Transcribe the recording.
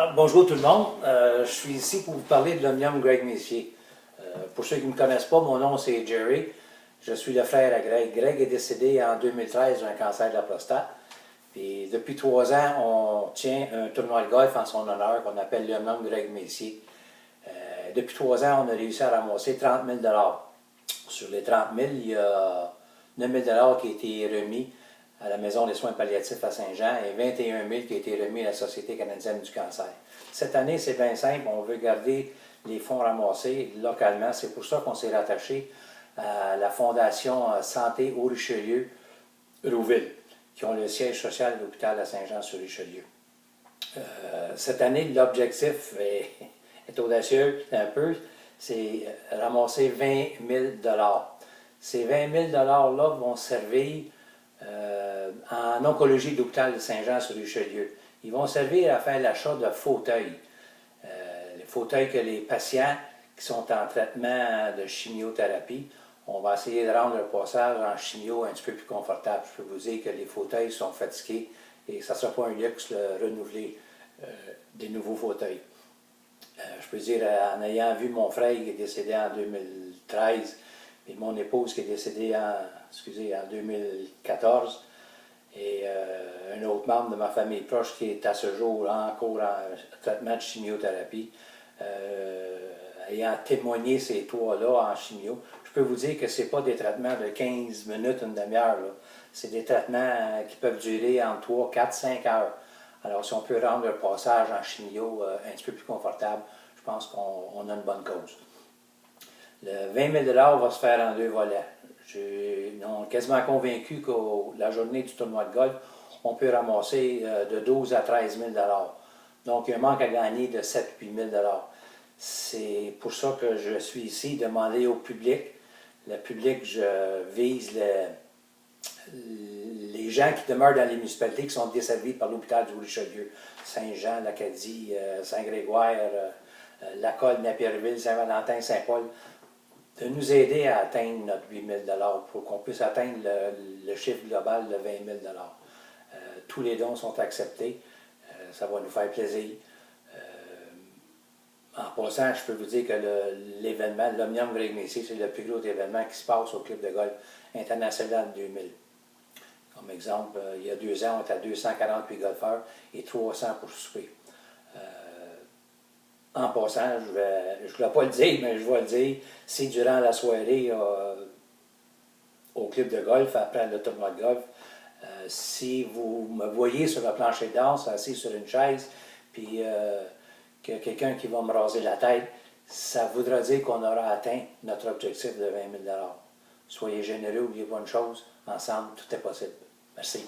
Bonjour tout le monde. Je suis ici pour vous parler de l'Omnium Greg Messier. Pour ceux qui ne me connaissent pas, mon nom c'est Jerry. Je suis le frère à Greg. Greg est décédé en 2013 d'un cancer de la prostate. Puis depuis 3 ans, on tient un tournoi de golf en son honneur qu'on appelle l'Omnium Greg Messier. Depuis 3 ans, on a réussi à ramasser 30 000 $. Sur les 30 000, il y a 9 000 $ qui ont été remis à la Maison des soins palliatifs à Saint-Jean et 21 000 qui ont été remis à la Société canadienne du cancer. Cette année, c'est bien simple, on veut garder les fonds ramassés localement. C'est pour ça qu'on s'est rattaché à la Fondation Santé au Richelieu-Rouville, qui ont le siège social de l'hôpital à Saint-Jean-sur-Richelieu. Cette année, l'objectif est audacieux un peu, c'est ramasser 20 000 $. Ces 20 000 $-là vont servir en oncologie de l'hôpital de Saint-Jean-sur-Richelieu. Ils vont servir à faire l'achat de fauteuils. Les fauteuils que les patients qui sont en traitement de chimiothérapie, on va essayer de rendre le passage en chimio un petit peu plus confortable. Je peux vous dire que les fauteuils sont fatigués et ça ne sera pas un luxe de renouveler des nouveaux fauteuils. Je peux dire, en ayant vu mon frère qui est décédé en 2013 et mon épouse qui est décédée en 2014 et un autre membre de ma famille proche qui est à ce jour encore en traitement de chimiothérapie, ayant témoigné ces trois-là en chimio, je peux vous dire que ce n'est pas des traitements de 15 minutes, une demi-heure. C'est des traitements qui peuvent durer entre 3, 4, 5 heures. Alors, si on peut rendre le passage en chimio un petit peu plus confortable, je pense qu'on a une bonne cause. Le 20 000 $ va se faire en 2 volets. Je suis quasiment convaincu que la journée du tournoi de golf, on peut ramasser de 12 à 13 000 $. Donc, il y a un manque à gagner de 7 000 à 8 000 $. C'est pour ça que je suis ici, demander au public. Le public, je vise les gens qui demeurent dans les municipalités qui sont desservies par l'hôpital du Richelieu. Saint-Jean, l'Acadie, Saint-Grégoire, Lacolle, Napierville, Saint-Valentin, Saint-Paul, de nous aider à atteindre notre 8 000 $ pour qu'on puisse atteindre le chiffre global de 20 000 $. Tous les dons sont acceptés. Ça va nous faire plaisir. En passant, je peux vous dire que l'événement, l'Omnium Greg Messier, c'est le plus gros événement qui se passe au Club de golf international 2000. Comme exemple, il y a 2 ans, on était à 248 golfeurs et 300 pour souper. En passant, je ne voulais pas le dire, mais je vais le dire, si durant la soirée au club de golf, après le tournoi de golf, si vous me voyez sur le plancher de danse, assis sur une chaise, puis qu'il y a quelqu'un qui va me raser la tête, ça voudra dire qu'on aura atteint notre objectif de 20 000 $. Soyez généreux, n'oubliez pas une chose, ensemble, tout est possible. Merci.